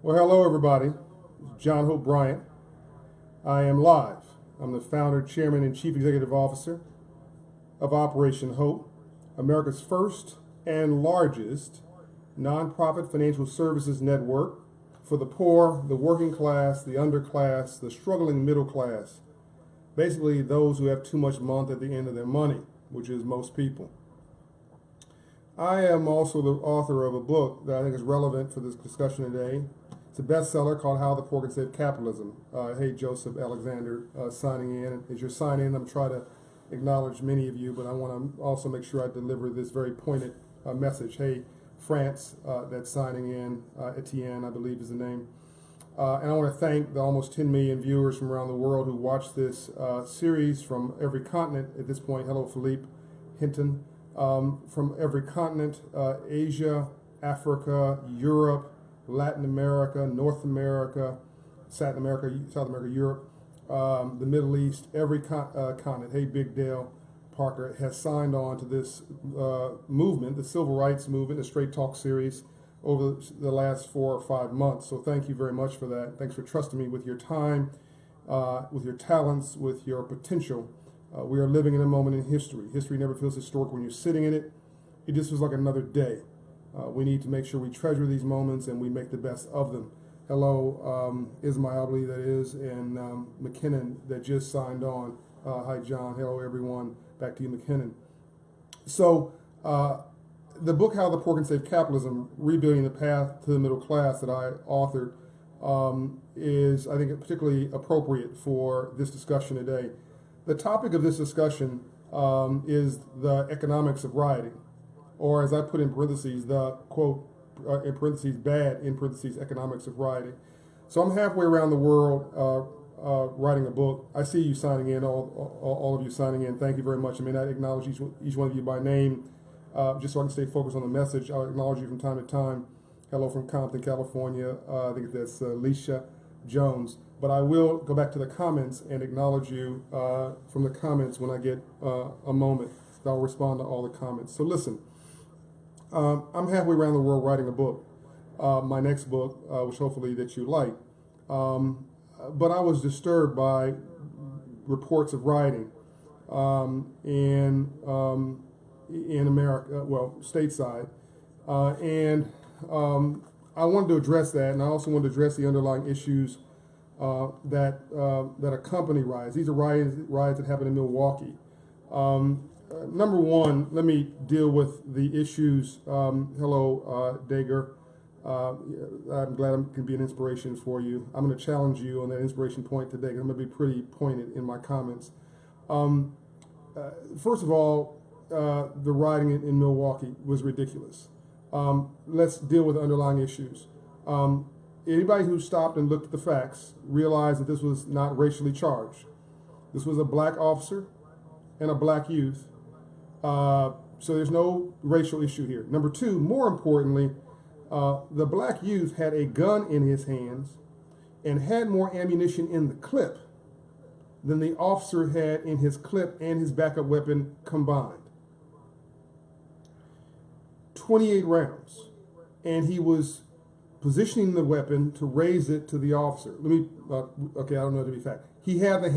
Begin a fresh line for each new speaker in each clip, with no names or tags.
Well, hello, everybody. John Hope Bryant. I am live. I'm the founder, chairman, and chief executive officer of Operation Hope, America's first and largest nonprofit financial services network for the poor, the working class, the underclass, the struggling middle class. Basically, those who have too much month at the end of their money, which is most people. I am also the author of a book that I think is relevant for this discussion today. It's a bestseller called How the Poor Can Save Capitalism. Hey, Joseph Alexander, signing in. As you're signing in, I'm trying to acknowledge many of you, but I want to also make sure I deliver this very pointed message. Hey, France, that's signing in. Etienne, I believe is the name. And I want to thank the almost 10 million viewers from around the world who watch this series from every continent at this point. Hello, Philippe Hinton. From every continent, Asia, Africa, Europe, Latin America, North America, South America, Europe, the Middle East, every continent. Hey, Big Dale Parker has signed on to this movement, the civil rights movement, the Straight Talk series over the last 4 or 5 months. So thank you very much for that. Thanks for trusting me with your time, with your talents, with your potential. We are living in a moment in history. History never feels historic when you're sitting in it. It just feels like another day. We need to make sure we treasure these moments and we make the best of them. Hello, Ismail, I believe that is, and McKinnon that just signed on. Hi, John. Hello, everyone. Back to you, McKinnon. So the book, How the Poor Can Save Capitalism, Rebuilding the Path to the Middle Class that I authored is, I think, particularly appropriate for this discussion today. The topic of this discussion is the economics of rioting, or as I put in parentheses, the quote, in parentheses, bad, in parentheses, economics of rioting. So I'm halfway around the world writing a book. I see you signing in, all of you signing in. Thank you very much. I may not acknowledge each one of you by name, just so I can stay focused on the message. I'll acknowledge you from time to time. Hello from Compton, California. I think that's Alicia Jones. But I will go back to the comments and acknowledge you from the comments when I get a moment. I'll respond to all the comments. So listen, I'm halfway around the world writing a book, my next book, which hopefully that you like. But I was disturbed by reports of rioting in America, well, stateside. And I wanted to address that, and I also wanted to address the underlying issues that accompany riots. These are riots that happen in Milwaukee. Number one, let me deal with the issues. Hello, Dager. I'm glad I can be an inspiration for you. I'm going to challenge you on that inspiration point today, because I'm going to be pretty pointed in my comments. First of all, the rioting in Milwaukee was ridiculous. Let's deal with the underlying issues. Anybody who stopped and looked at the facts realized that this was not racially charged. This was a black officer and a black youth. So there's no racial issue here. Number two, more importantly, the black youth had a gun in his hands and had more ammunition in the clip than the officer had in his clip and his backup weapon combined. 28 rounds. And he was positioning the weapon to raise it to the officer. Okay, I don't know to be fact. He had the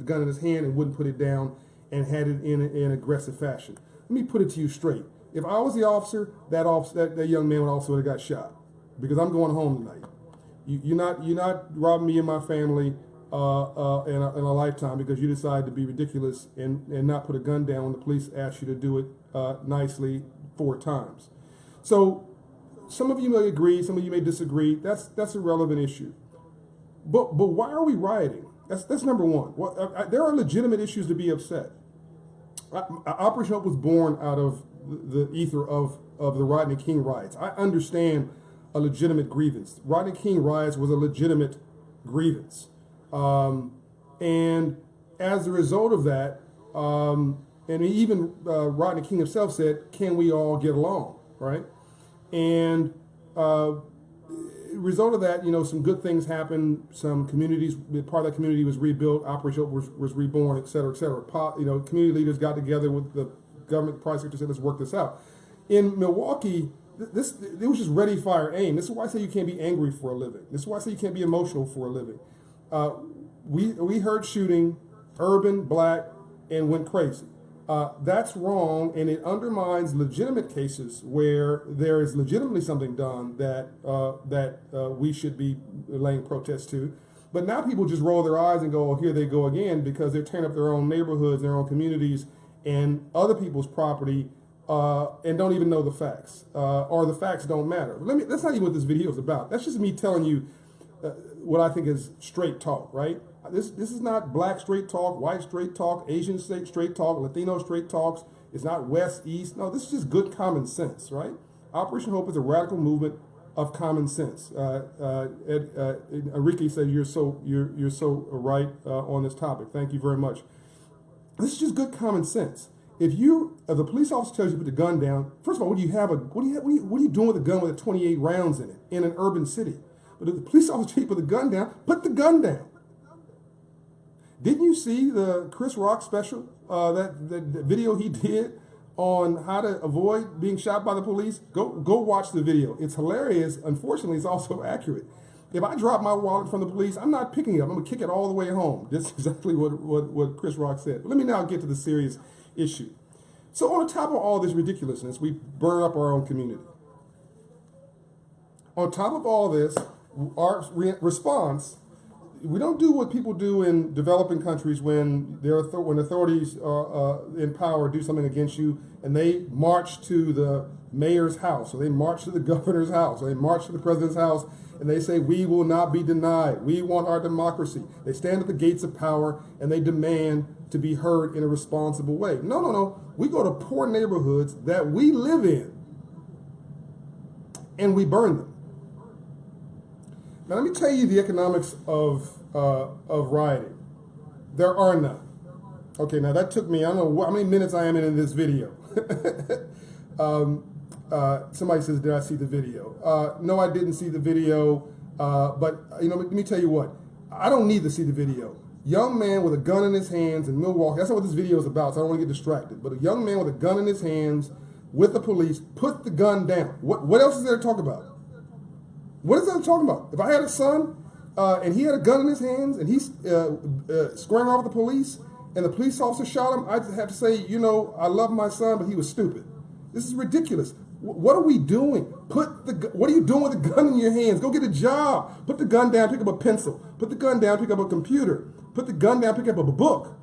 gun in his hand and wouldn't put it down and had it in an aggressive fashion. Let me put it to you straight. If I was the officer, that young man would also have got shot, because I'm going home tonight. You're not robbing me and my family in a lifetime because you decide to be ridiculous and not put a gun down when the police ask you to do it nicely 4 times. So some of you may agree, some of you may disagree. That's a relevant issue. But why are we rioting? That's number one. There are legitimate issues to be upset. Operation Hope was born out of the ether of the Rodney King riots. I understand a legitimate grievance. Rodney King riots was a legitimate grievance. And as a result of that, and even Rodney King himself said, can we all get along, right? And result of that, some good things happened. Some communities, part of that community was rebuilt. Operation Hope was reborn, et cetera, et cetera. Community leaders got together with the government, the private sector, said, let's work this out. In Milwaukee, it was just ready, fire, aim. This is why I say you can't be angry for a living. This is why I say you can't be emotional for a living. We heard shooting, urban, black, and went crazy. That's wrong, and it undermines legitimate cases where there is legitimately something done that we should be laying protest to. But now people just roll their eyes and go, oh, here they go again, because they're tearing up their own neighborhoods, their own communities, and other people's property, and don't even know the facts, or the facts don't matter. That's not even what this video is about. That's just me telling you what I think is straight talk, right? This is not black straight talk, white straight talk, Asian straight talk, Latino straight talks. It's not West, East. No, this is just good common sense, right? Operation Hope is a radical movement of common sense. Enrique said you're so right on this topic. Thank you very much. This is just good common sense. If the police officer tells you to put the gun down, first of all, what are you doing with a gun with 28 rounds in it in an urban city? But if the police officer tells you to put the gun down, put the gun down. Didn't you see the Chris Rock special, that video he did on how to avoid being shot by the police? Go watch the video. It's hilarious. Unfortunately, it's also accurate. If I drop my wallet from the police, I'm not picking it up. I'm going to kick it all the way home. That's exactly what Chris Rock said. But let me now get to the serious issue. So on top of all this ridiculousness, we burn up our own community. On top of all this, our response, we don't do what people do in developing countries when authorities in power do something against you, and they march to the mayor's house, or they march to the governor's house, or they march to the president's house, and they say, we will not be denied. We want our democracy. They stand at the gates of power, and they demand to be heard in a responsible way. No. We go to poor neighborhoods that we live in, and we burn them. Now, let me tell you the economics of rioting. There are none. Okay, now that took me, I don't know how many minutes I am in this video. Somebody says, did I see the video? No, I didn't see the video, but let me tell you what. I don't need to see the video. Young man with a gun in his hands in Milwaukee, that's not what this video is about, so I don't want to get distracted, but a young man with a gun in his hands with the police, put the gun down. What else is there to talk about? What is there to talk about? If I had a son, and he had a gun in his hands, and he's squaring off with the police, and the police officer shot him, I'd have to say, I love my son, but he was stupid. This is ridiculous. What are we doing? What are you doing with the gun in your hands? Go get a job. Put the gun down, pick up a pencil. Put the gun down, pick up a computer. Put the gun down, pick up a book.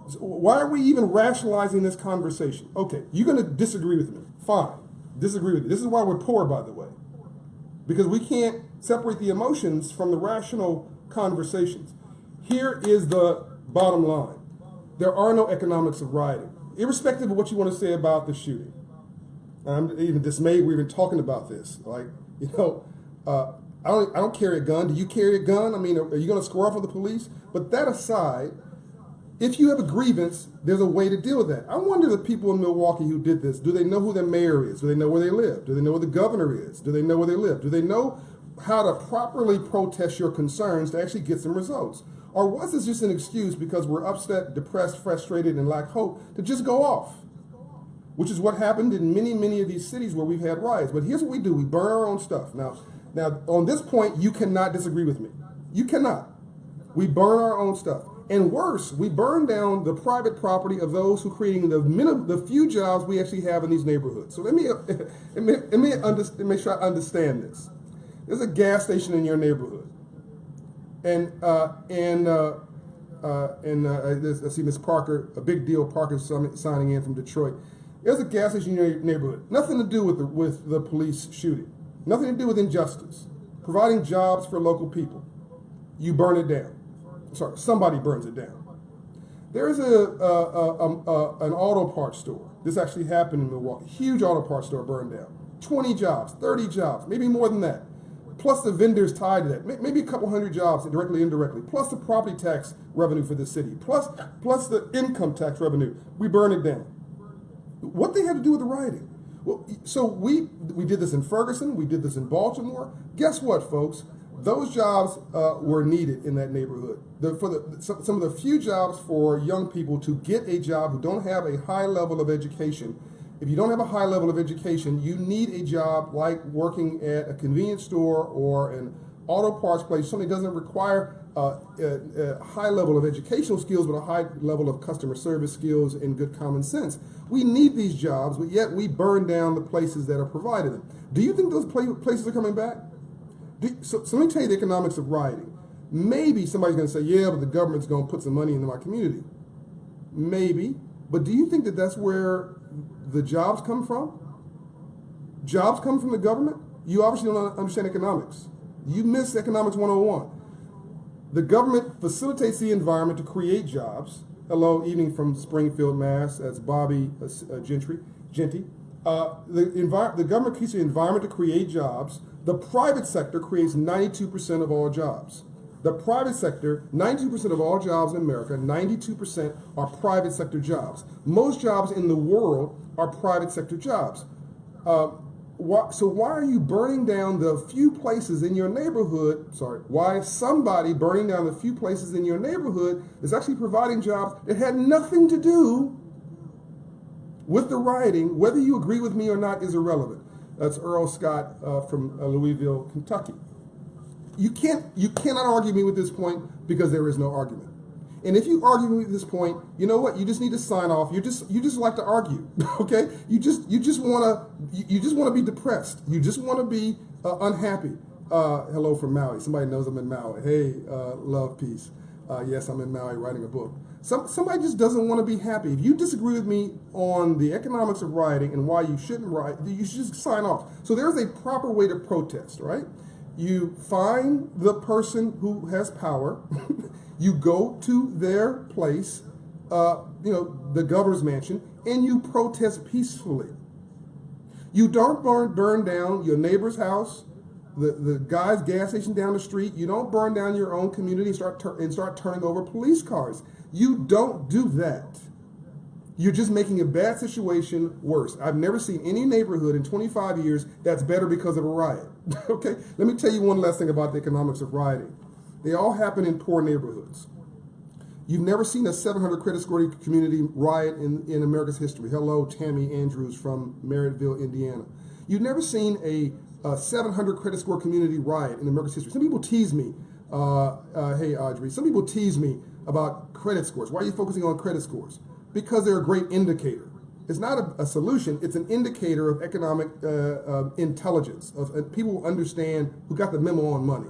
So why are we even rationalizing this conversation? Okay, you're going to disagree with me. Fine. Disagree with me. This is why we're poor, by the way. Because we can't separate the emotions from the rational conversations. Here is the bottom line. There are no economics of rioting, irrespective of what you want to say about the shooting. I'm even dismayed we're even talking about this. I don't carry a gun. Do you carry a gun? I mean, are you going to square off with the police? But that aside, if you have a grievance, there's a way to deal with that. I wonder the people in Milwaukee who did this, do they know who their mayor is? Do they know where they live? Do they know where the governor is? Do they know where they live? Do they know how to properly protest your concerns to actually get some results? Or was this just an excuse because we're upset, depressed, frustrated, and lack hope to just go off? Which is what happened in many, many of these cities where we've had riots. But here's what we do. We burn our own stuff. Now, on this point, you cannot disagree with me. You cannot. We burn our own stuff. And worse, we burn down the private property of those who are creating the few jobs we actually have in these neighborhoods. So let me make sure I understand this. There's a gas station in your neighborhood. And I see Ms. Parker, a big deal Parker signing in from Detroit. There's a gas station in your neighborhood. Nothing to do with the police shooting. Nothing to do with injustice. Providing jobs for local people. You burn it down. Sorry, somebody burns it down. There's an auto parts store. This actually happened in Milwaukee. Huge auto parts store burned down. 20 jobs, 30 jobs, maybe more than that. Plus the vendors tied to that. Maybe a couple hundred jobs, directly, indirectly. Plus the property tax revenue for the city. Plus the income tax revenue. We burn it down. What they had to do with the rioting? Well, so we did this in Ferguson. We did this in Baltimore. Guess what, folks? Those jobs were needed in that neighborhood. Some of the few jobs for young people to get a job who don't have a high level of education If you don't have a high level of education, you need a job like working at a convenience store or an auto parts place, something that doesn't require a high level of educational skills, but a high level of customer service skills and good common sense. We need these jobs, but yet we burn down the places that are providing them. Do you think those places are coming back? So let me tell you the economics of rioting. Maybe somebody's going to say, yeah, but the government's going to put some money into my community. Maybe. But do you think that that's where the jobs come from? Jobs come from the government? You obviously don't understand economics. You miss economics 101. The government facilitates the environment to create jobs. Hello, evening from Springfield, Mass. That's Bobby Genty. The government creates the environment to create jobs. The private sector creates 92% of all jobs. The private sector, 92% of all jobs in America, 92% are private sector jobs. Most jobs in the world are private sector jobs. So why are you burning down the few places in your neighborhood? Why is somebody burning down the few places in your neighborhood that's actually providing jobs that had nothing to do with the rioting? Whether you agree with me or not is irrelevant. That's Earl Scott from Louisville, Kentucky. You cannot argue me with this point because there is no argument. And if you argue me with this point, you know what? You just need to sign off. You just like to argue, okay? You just want to be depressed. You just want to be unhappy. Hello from Maui. Somebody knows I'm in Maui. Hey, love, peace. Yes, I'm in Maui writing a book. Somebody just doesn't want to be happy. If you disagree with me on the economics of rioting and why you shouldn't riot, you should just sign off. So there's a proper way to protest, right? You find the person who has power. You go to their place, the governor's mansion, and you protest peacefully. You don't burn down your neighbor's house, the guy's gas station down the street. You don't burn down your own community and start turning over police cars. You don't do that. You're just making a bad situation worse. I've never seen any neighborhood in 25 years that's better because of a riot. Okay? Let me tell you one last thing about the economics of rioting. They all happen in poor neighborhoods. You've never seen a 700 credit score community riot in America's history. Hello, Tammy Andrews from Merrittville, Indiana. You've never seen a 700 credit score community riot in America's history. Some people tease me, hey Audrey, some people tease me about credit scores. Why are you focusing on credit scores? Because they're a great indicator. It's not a solution, it's an indicator of economic intelligence, of people who understand, who got the memo on money.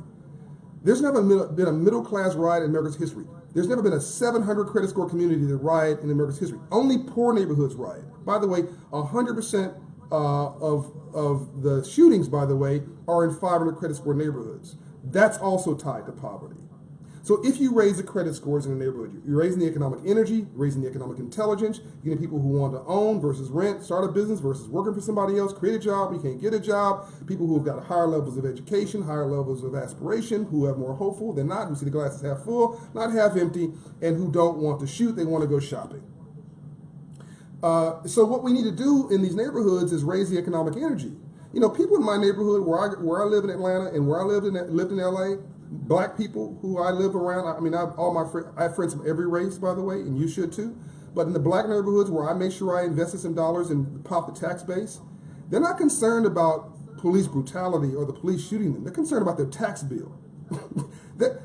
There's never been a middle-class riot in America's history. There's never been a 700 credit score community that riot in America's history. Only poor neighborhoods riot. By the way, 100% of the shootings, by the way, are in 500 credit score neighborhoods. That's also tied to poverty. So if you raise the credit scores in a neighborhood, you're raising the economic energy, raising the economic intelligence, you're getting people who want to own versus rent, start a business versus working for somebody else, create a job, you can't get a job, people who have got higher levels of education, higher levels of aspiration, who have more hopeful than not, who see the glasses half full, not half empty, and who don't want to shoot, they want to go shopping. So what we need to do in these neighborhoods is raise the economic energy. You know, people in my neighborhood where I live in Atlanta and where I lived in LA, black people who I live around, I mean, I have friends from every race, by the way, and you should too. But in the black neighborhoods where I make sure I invested some dollars and pop the tax base, they're not concerned about police brutality or the police shooting them. They're concerned about their tax bill.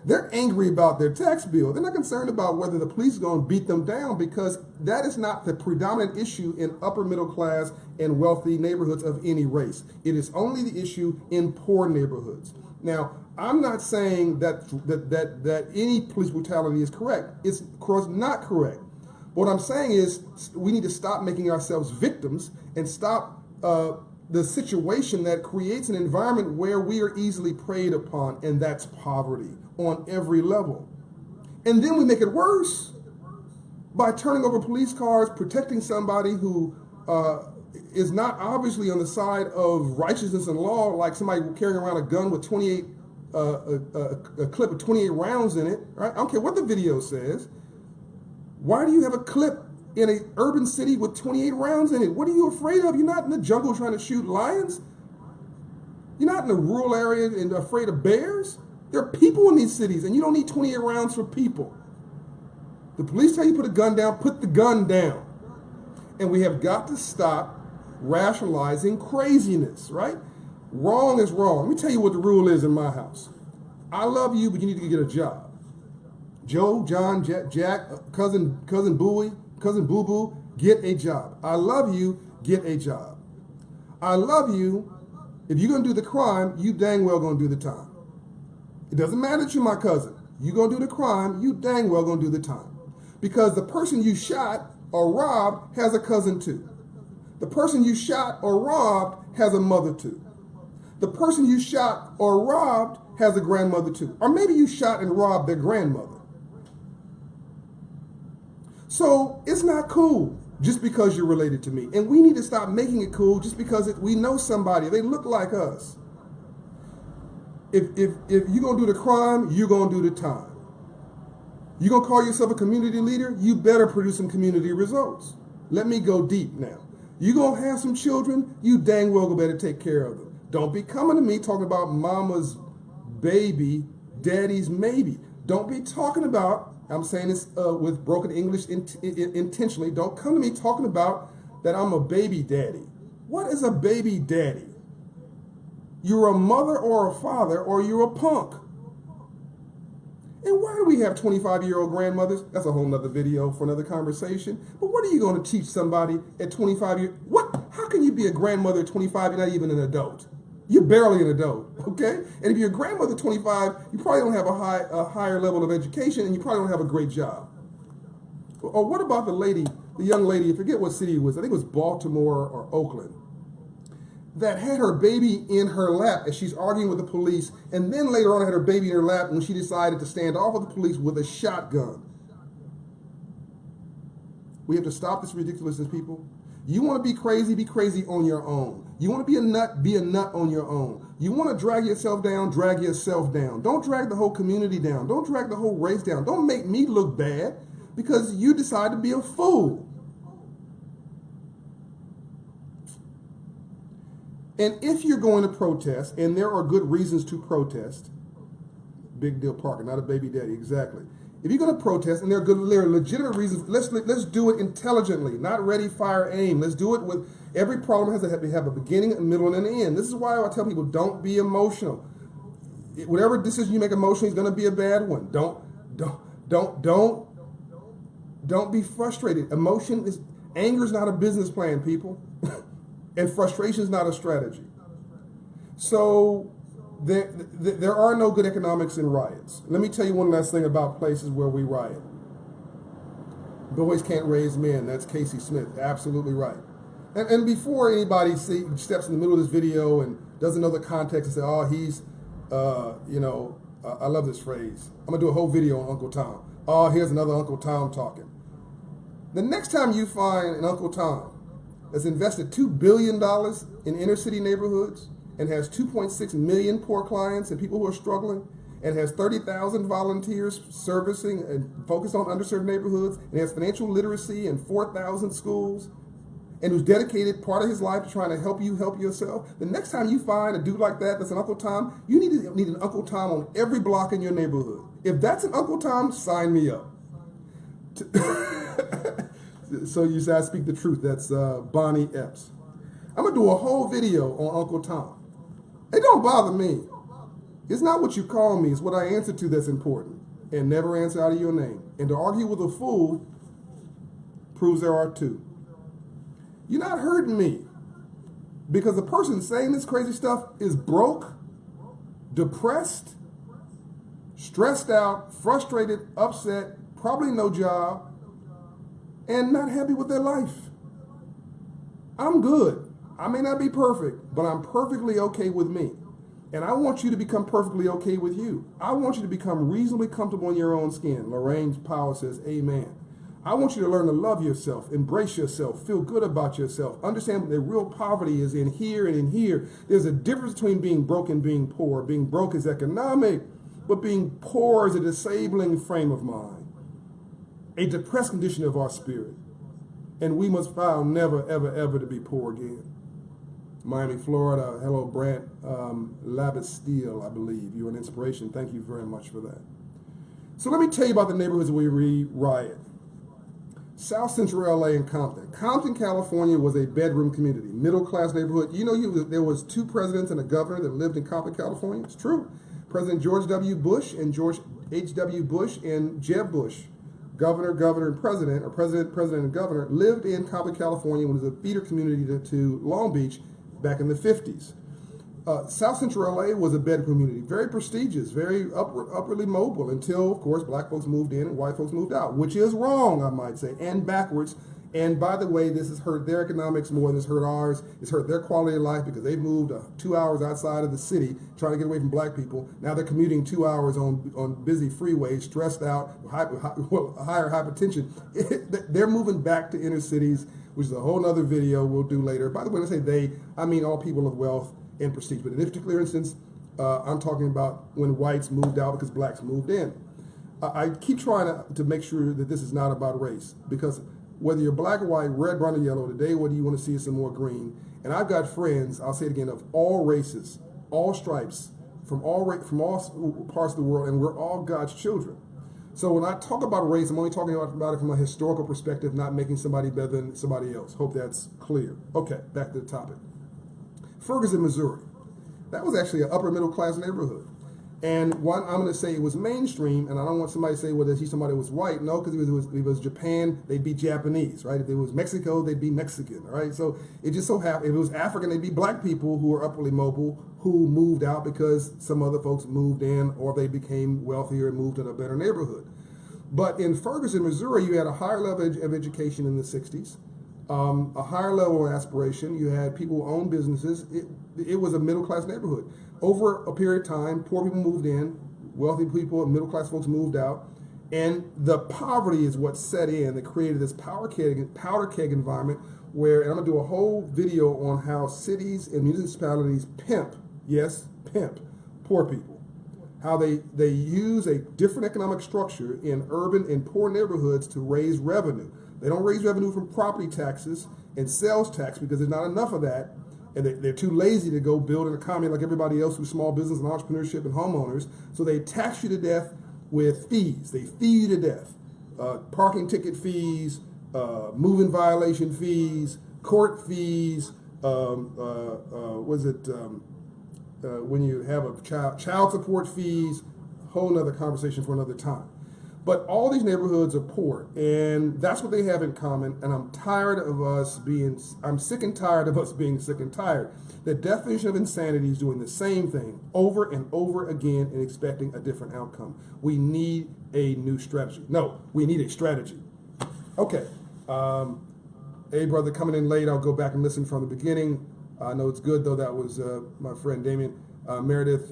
They're angry about their tax bill. They're not concerned about whether the police are going to beat them down, because that is not the predominant issue in upper middle class and wealthy neighborhoods of any race. It is only the issue in poor neighborhoods. Now, I'm not saying that any police brutality is correct. It's, of course, not correct. What I'm saying is we need to stop making ourselves victims and stop the situation that creates an environment where we are easily preyed upon, and that's poverty on every level. And then we make it worse by turning over police cars, protecting somebody who is not obviously on the side of righteousness and law, like somebody carrying around a gun with a clip of 28 rounds in it, right? I don't care what the video says. Why do you have a clip in an urban city with 28 rounds in it? What are you afraid of? You're not in the jungle trying to shoot lions. You're not in a rural area and afraid of bears. There are people in these cities, and you don't need 28 rounds for people. The police tell you put a gun down, put the gun down. And we have got to stop rationalizing craziness, right? Wrong is wrong. Let me tell you what the rule is in my house. I love you, but you need to get a job. Joe, John, Jack, cousin Bowie, cousin Boo Boo, get a job. I love you, get a job. I love you. If you're going to do the crime, you dang well going to do the time. It doesn't matter that you're my cousin. You're going to do the crime, you dang well going to do the time. Because the person you shot or robbed has a cousin too. The person you shot or robbed has a mother too. The person you shot or robbed has a grandmother too. Or maybe you shot and robbed their grandmother. So it's not cool just because you're related to me. And we need to stop making it cool just because we know somebody. They look like us. If you're going to do the crime, you're going to do the time. You're going to call yourself a community leader, you better produce some community results. Let me go deep now. You're going to have some children, you dang well better take care of them. Don't be coming to me talking about mama's baby, daddy's maybe. Don't be talking about, I'm saying this with broken English intentionally, don't come to me talking about that I'm a baby daddy. What is a baby daddy? You're a mother or a father or you're a punk. And why do we have 25-year-old grandmothers? That's a whole nother video for another conversation. But what are you going to teach somebody at 25 years? How can you be a grandmother at 25? You're not even an adult. You're barely an adult, okay? And if you're a grandmother at 25, you probably don't have a higher level of education and you probably don't have a great job. Or what about the young lady, I forget what city it was, I think it was Baltimore or Oakland, that had her baby in her lap as she's arguing with the police, and then later on had her baby in her lap when she decided to stand off with the police with a shotgun. We have to stop this ridiculousness, people. You want to be crazy on your own. You want to be a nut on your own. You want to drag yourself down, drag yourself down. Don't drag the whole community down. Don't drag the whole race down. Don't make me look bad because you decide to be a fool. And if you're going to protest, and there are good reasons to protest, big deal Parker, not a baby daddy, exactly. If you're going to protest, and there are legitimate reasons, let's do it intelligently, not ready, fire, aim. Let's do it with every problem has to have a beginning, a middle, and an end. This is why I tell people, don't be emotional. Whatever decision you make emotionally is going to be a bad one. Don't be frustrated. Anger is not a business plan, people. And frustration is not a strategy. So there are no good economics in riots. Let me tell you one last thing about places where we riot. Boys can't raise men. That's Casey Smith. Absolutely right. And before anybody steps in the middle of this video and doesn't know the context and say, oh, he's, I love this phrase. I'm going to do a whole video on Uncle Tom. Oh, here's another Uncle Tom talking. The next time you find an Uncle Tom that's invested $2 billion in inner city neighborhoods and has 2.6 million poor clients and people who are struggling and has 30,000 volunteers servicing and focused on underserved neighborhoods and has financial literacy in 4,000 schools and who's dedicated part of his life to trying to help you help yourself, the next time you find a dude like that that's an Uncle Tom, you need an Uncle Tom on every block in your neighborhood. If that's an Uncle Tom, sign me up. So you say I speak the truth. That's Bonnie Epps. I'm going to do a whole video on Uncle Tom. It don't bother me. It's not what you call me. It's what I answer to that's important. And never answer out of your name. And to argue with a fool proves there are two. You're not hurting me. Because the person saying this crazy stuff is broke, depressed, stressed out, frustrated, upset, probably no job, and not happy with their life. I'm good. I may not be perfect, but I'm perfectly okay with me. And I want you to become perfectly okay with you. I want you to become reasonably comfortable in your own skin. Lorraine Powell says, amen. I want you to learn to love yourself, embrace yourself, feel good about yourself, understand that real poverty is in here and in here. There's a difference between being broke and being poor. Being broke is economic, but being poor is a disabling frame of mind. A depressed condition of our spirit. And we must vow never, ever, ever to be poor again. Miami, Florida. Hello, Bryant. Labastille, I believe. You're an inspiration. Thank you very much for that. So let me tell you about the neighborhoods where we riot. South Central LA and Compton. Compton, California was a bedroom community, middle-class neighborhood. You know, there was 2 presidents and a governor that lived in Compton, California. It's true. President George W. Bush and George H.W. Bush and Jeb Bush, governor, and president, or president, and governor, lived in Compton, California, when it was a feeder community to Long Beach back in the 50s. South Central LA was a bedroom community, very prestigious, very upwardly mobile, until, of course, black folks moved in and white folks moved out, which is wrong, I might say, and backwards. And by the way, this has hurt their economics more than it's hurt ours. It's hurt their quality of life because they moved 2 hours outside of the city trying to get away from black people. Now they're commuting 2 hours on busy freeways, stressed out, higher hypertension. They're moving back to inner cities, which is a whole other video we'll do later. By the way, when I say they, I mean all people of wealth and prestige. But in this particular instance, I'm talking about when whites moved out because blacks moved in. I keep trying to make sure that this is not about race, because whether you're black or white, red, brown, or yellow, today what do you want to see is some more green. And I've got friends, I'll say it again, of all races, all stripes, from all parts of the world, and we're all God's children. So when I talk about race, I'm only talking about it from a historical perspective, not making somebody better than somebody else. Hope that's clear. Okay, back to the topic. Ferguson, Missouri. That was actually an upper middle class neighborhood. And one, I'm going to say it was mainstream, and I don't want somebody to say, well, he's somebody was white. No, because if it was Japan, they'd be Japanese, right? If it was Mexico, they'd be Mexican, right? So it just so happened, if it was African, they'd be black people who were upwardly mobile, who moved out because some other folks moved in, or they became wealthier and moved to a better neighborhood. But in Ferguson, Missouri, you had a higher level of education in the 60s, a higher level of aspiration. You had people who owned businesses. It was a middle-class neighborhood. Over a period of time, poor people moved in, wealthy people and middle-class folks moved out, and the poverty is what set in that created this powder keg environment where, and I'm going to do a whole video on how cities and municipalities pimp, yes, pimp, poor people. How they use a different economic structure in urban and poor neighborhoods to raise revenue. They don't raise revenue from property taxes and sales tax because there's not enough of that. And they're too lazy to go build an economy like everybody else who's small business and entrepreneurship and homeowners. So they tax you to death with fees. They fee you to death. Parking ticket fees, moving violation fees, court fees, when you have a child support fees, whole nother conversation for another time. But all these neighborhoods are poor, and that's what they have in common, and I'm sick and tired of us being sick and tired. The definition of insanity is doing the same thing over and over again and expecting a different outcome. We need a new strategy. No, we need a strategy. Okay. Hey, brother, coming in late, I'll go back and listen from the beginning. I know it's good, though. That was my friend Damien. Meredith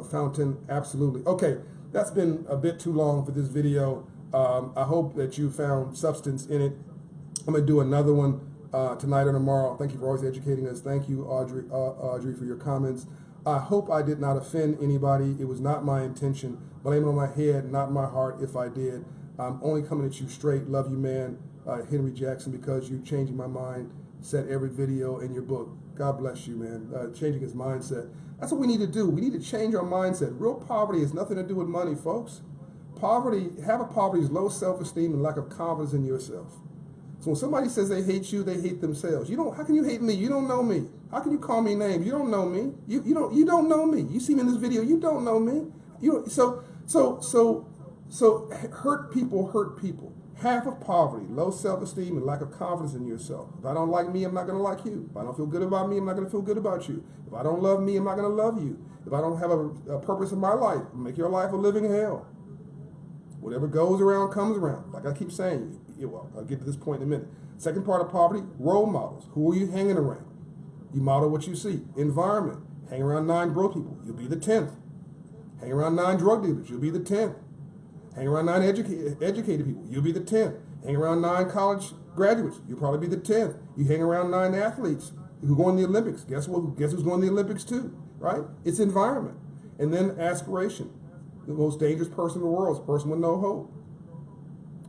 Fountain, absolutely. Okay. That's been a bit too long for this video. I hope that you found substance in it. I'm going to do another one tonight or tomorrow. Thank you for always educating us. Thank you, Audrey, for your comments. I hope I did not offend anybody. It was not my intention. Blame it on my head, not my heart if I did. I'm only coming at you straight. Love you, man. Henry Jackson, because you're changing my mind. Said every video in your book. God bless you, man. Changing his mindset. That's what we need to do. We need to change our mindset. Real poverty has nothing to do with money, folks. Poverty is low self-esteem and lack of confidence in yourself. So when somebody says they hate you, they hate themselves. How can you hate me? You don't know me. How can you call me names? You don't know me. You don't know me. You see me in this video. You don't know me. So hurt people. Half of poverty, low self-esteem, and lack of confidence in yourself. If I don't like me, I'm not going to like you. If I don't feel good about me, I'm not going to feel good about you. If I don't love me, I'm not going to love you. If I don't have a purpose in my life, make your life a living hell. Whatever goes around comes around. Like I keep saying, I'll get to this point in a minute. Second part of poverty, role models. Who are you hanging around? You model what you see. Environment. Hang around 9 broke people. You'll be the 10th. Hang around 9 drug dealers. You'll be the 10th. Hang around 9 educated people, you'll be the 10th. Hang around 9 college graduates, you'll probably be the 10th. You hang around 9 athletes who go in the Olympics. Guess who's going to the Olympics too, right? It's environment. And then aspiration. The most dangerous person in the world is a person with no hope.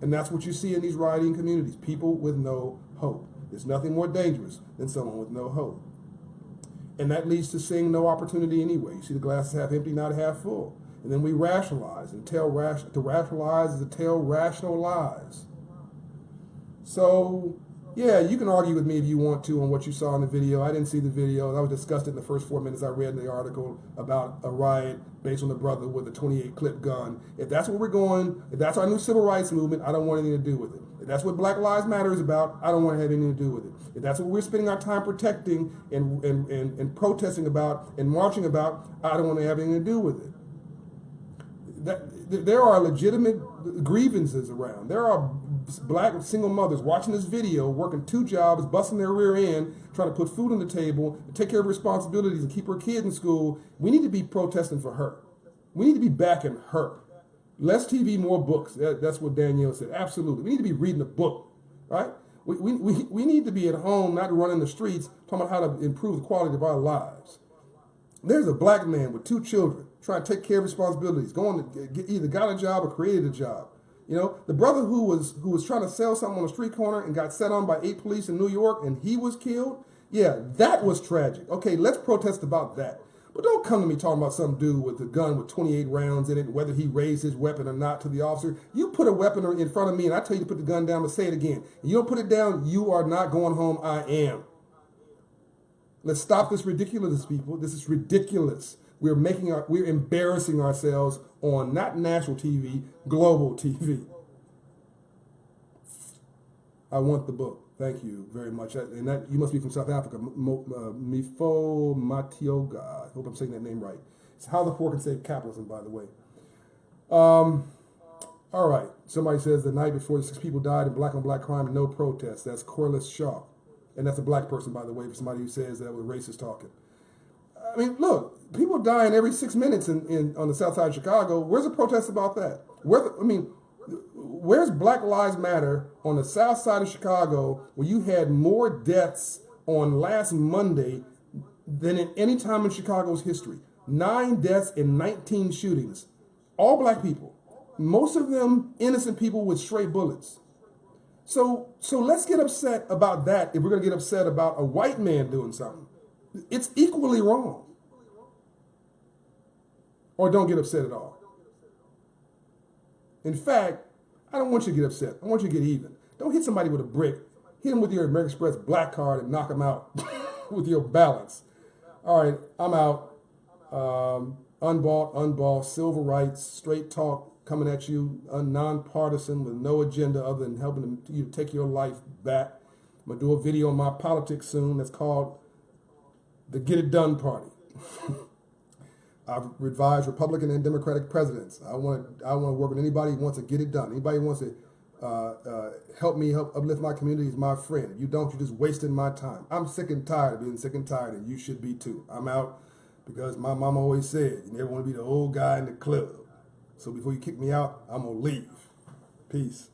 And that's what you see in these rioting communities, people with no hope. There's nothing more dangerous than someone with no hope. And that leads to seeing no opportunity anyway. You see the glass is half empty, not half full. And then we rationalize, and to rationalize is to tell rational lies. So, yeah, you can argue with me if you want to on what you saw in the video. I didn't see the video. I was disgusted in the first 4 minutes I read in the article about a riot based on the brother with a 28 clip gun. If that's where we're going, if that's our new civil rights movement, I don't want anything to do with it. If that's what Black Lives Matter is about, I don't want to have anything to do with it. If that's what we're spending our time protecting and protesting about and marching about, I don't want to have anything to do with it. There are legitimate grievances around. There are black single mothers watching this video, working 2 jobs, busting their rear end, trying to put food on the table, take care of responsibilities, and keep her kids in school. We need to be protesting for her. We need to be backing her. Less TV, more books. That's what Danielle said. Absolutely. We need to be reading a book, right? We need to be at home, not running the streets, talking about how to improve the quality of our lives. There's a black man with 2 children trying to take care of responsibilities, going to either got a job or created a job. You know, the brother who was trying to sell something on a street corner and got set on by 8 police in New York and he was killed. Yeah, that was tragic. Okay, let's protest about that. But don't come to me talking about some dude with a gun with 28 rounds in it, and whether he raised his weapon or not to the officer. You put a weapon in front of me and I tell you to put the gun down, but say it again. And you don't put it down, you are not going home. I am. Let's stop this ridiculous, people. This is ridiculous. We're embarrassing ourselves on not national TV, global TV. I want the book. Thank you very much. And that you must be from South Africa. Mifo Matioga. I hope I'm saying that name right. It's How the Poor Can Save Capitalism, by the way. All right. Somebody says the night before the 6 people died in black on black crime, no protest. That's Corliss Shaw. And that's a black person, by the way, for somebody who says that was racist talking. I mean, look, people dying every 6 minutes on the south side of Chicago. Where's the protest about that? Where's Black Lives Matter on the south side of Chicago where you had more deaths on last Monday than at any time in Chicago's history? 9 deaths and 19 shootings. All black people. Most of them innocent people with stray bullets. So let's get upset about that if we're going to get upset about a white man doing something. It's equally wrong. Or don't get upset at all. In fact, I don't want you to get upset. I want you to get even. Don't hit somebody with a brick. Hit them with your American Express black card and knock them out with your balance. All right, I'm out. Unbought, civil rights, straight talk coming at you, nonpartisan with no agenda other than helping you to take your life back. I'm going to do a video on my politics soon that's called the Get It Done Party. I've advised Republican and Democratic presidents. I want to work with anybody who wants to get it done. Anybody who wants to help uplift my community is my friend. If you don't, you're just wasting my time. I'm sick and tired of being sick and tired, and you should be too. I'm out because my mama always said, you never want to be the old guy in the club. So before you kick me out, I'm going to leave. Peace.